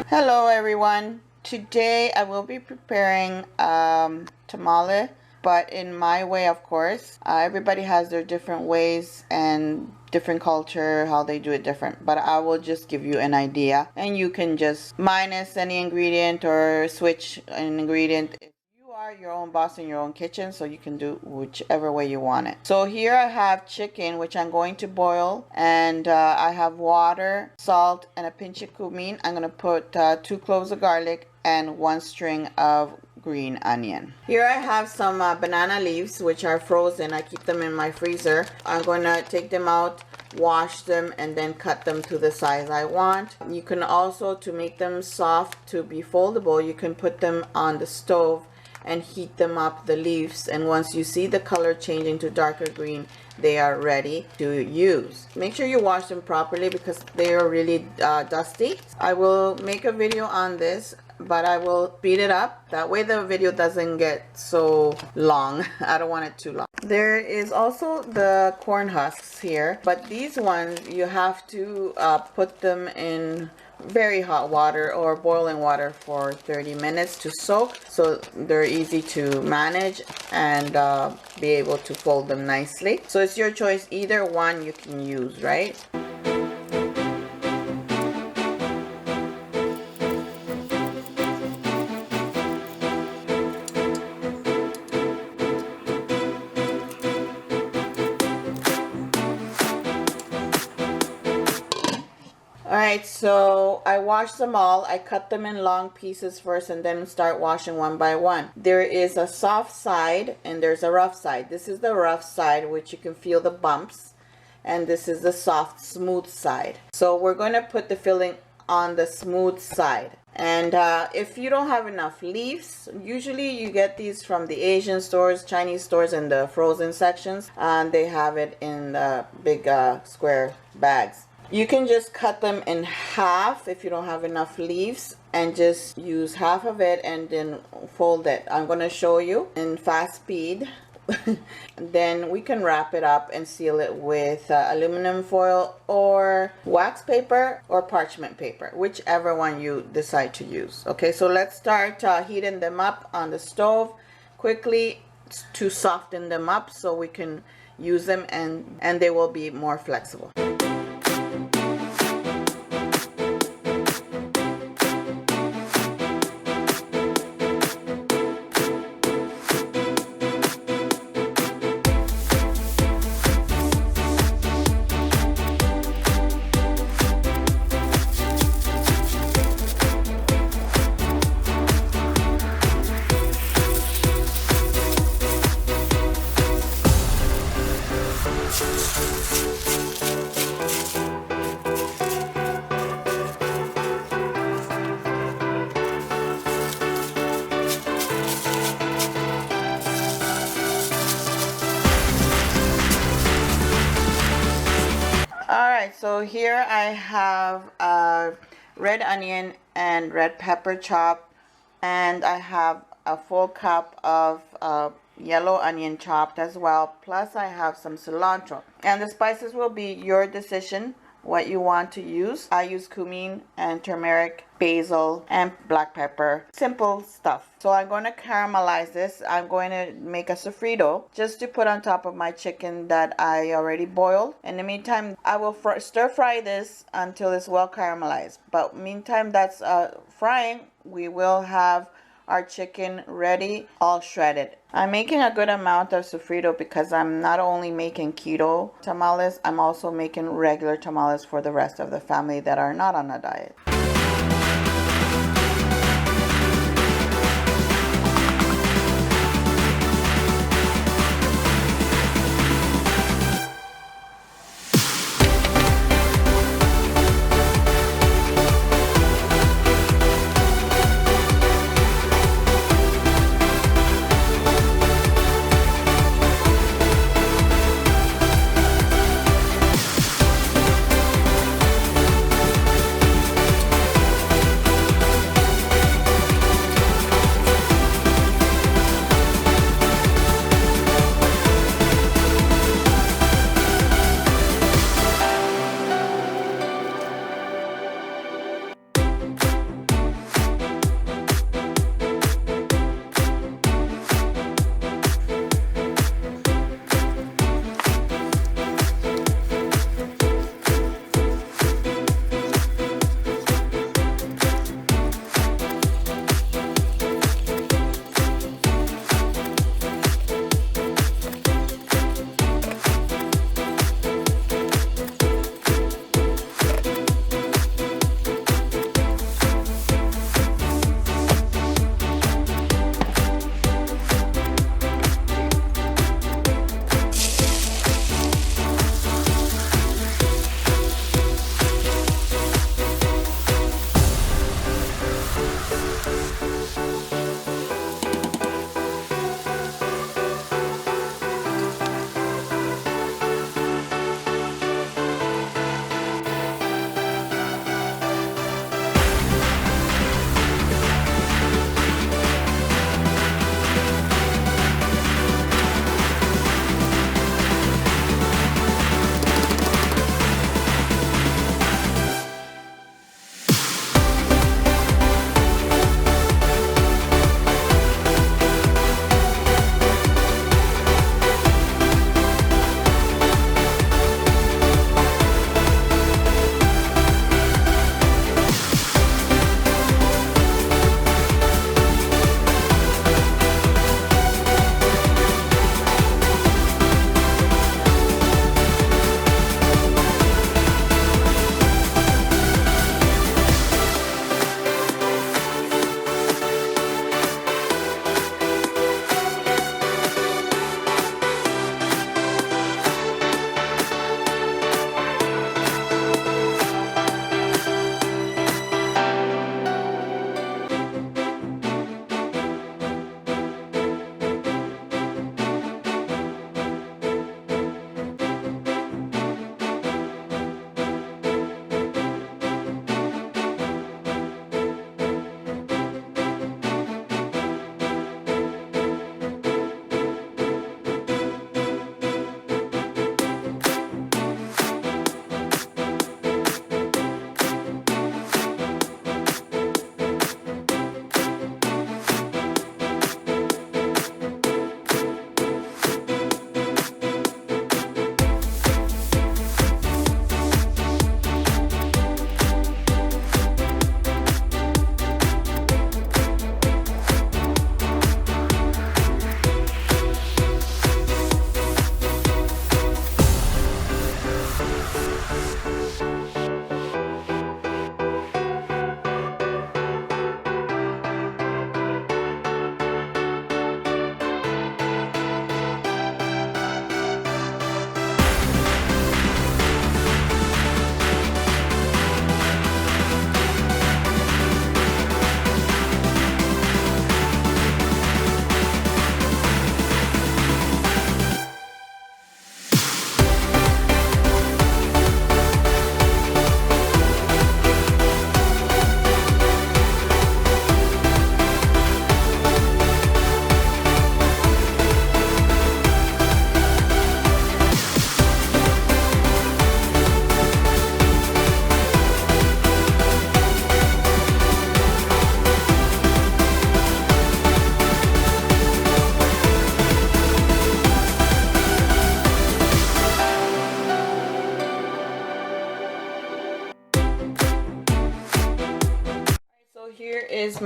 Hello everyone. Today I will be preparing tamale, but in my way, of course. Everybody has their different ways and different culture, how they do it different. But I will just give you an idea, and you can just minus any ingredient or switch an ingredient. You are your own boss in your own kitchen, so you can do whichever way you want it. So here I have chicken, which I'm going to boil, and I have water, salt, and a pinch of cumin. I'm going to put 2 cloves of garlic and 1 string of green onion. Here I have some banana leaves, which are frozen. I keep them in my freezer. I'm going to take them out, wash them, and then cut them to the size I want. You can also, to make them soft to be foldable, you can put them on the stove and heat them up, the leaves, and once you see the color change into darker green, they are ready to use. Make sure you wash them properly because they are really dusty. I will make a video on this, but I will speed it up. That way the video doesn't get so long. I don't want it too long. There is also the corn husks here, but these ones you have to put them in very hot water or boiling water for 30 minutes to soak, so they're easy to manage and be able to fold them nicely. So it's your choice, either one you can use, right? Alright, so I washed them all. I cut them in long pieces first and then start washing one by one. There is a soft side and there's a rough side. This is the rough side, which you can feel the bumps, and this is the soft, smooth side. So we're going to put the filling on the smooth side. And if you don't have enough leaves, usually you get these from the Asian stores, Chinese stores, in the frozen sections, and they have it in the big square bags. You can just cut them in half if you don't have enough leaves, and just use half of it and then fold it. I'm going to show you in fast speed. Then we can wrap it up and seal it with aluminum foil or wax paper or parchment paper, whichever one you decide to use. Okay, so let's start heating them up on the stove quickly to soften them up so we can use them and they will be more flexible. Alright, so here I have red onion and red pepper chopped, and I have a full cup of yellow onion chopped as well, plus I have some cilantro. And the spices will be your decision what you want to use. I use cumin and turmeric, basil, and black pepper. Simple stuff. So I'm going to caramelize this. I'm going to make a sofrito just to put on top of my chicken that I already boiled. In the meantime, I will stir fry this until it's well caramelized. But meantime that's frying, we will have our chicken ready, all shredded. I'm making a good amount of sofrito because I'm not only making keto tamales, I'm also making regular tamales for the rest of the family that are not on a diet.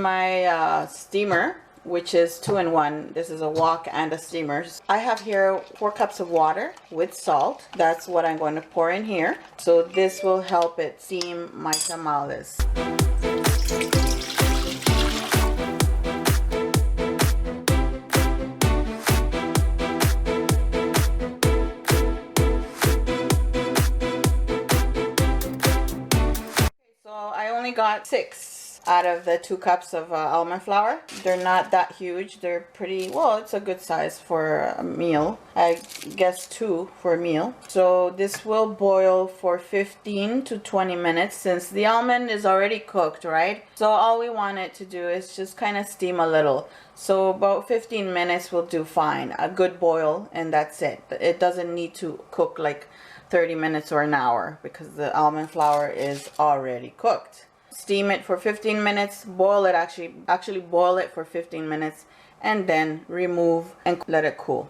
my steamer, which is 2-in-1. This is a wok and a steamer. I have here 4 cups of water with salt. That's what I'm going to pour in here. So this will help it steam my tamales. So I only got 6 out of the 2 cups of almond flour. They're not that huge. They're pretty, well, it's a good size for a meal. I guess 2 for a meal. So this will boil for 15 to 20 minutes since the almond is already cooked, right? So all we want it to do is just kind of steam a little. So about 15 minutes will do fine. A good boil, and that's it. It doesn't need to cook like 30 minutes or an hour because the almond flour is already cooked. Steam it for 15 minutes, boil it, actually boil it for 15 minutes, and then remove and let it cool.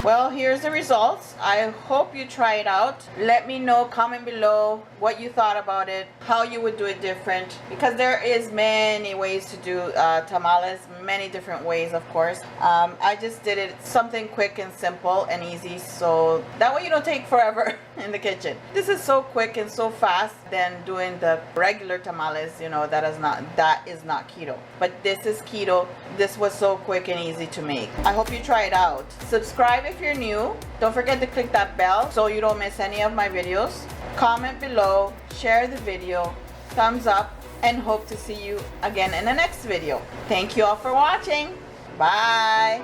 Well, here's the results. I hope you try it out. Let me know, comment below what you thought about it, how you would do it different, because there is many ways to do tamales, many different ways, of course. I just did it something quick and simple and easy, so that way you don't take forever in the kitchen. This is so quick and so fast than doing the regular tamales, you know, that is not keto. But this is keto. This was so quick and easy to make. I hope you try it out. Subscribe if you're new. Don't forget to click that bell so you don't miss any of my videos. Comment below, share the video, thumbs up, and hope to see you again in the next video. Thank you all for watching. Bye.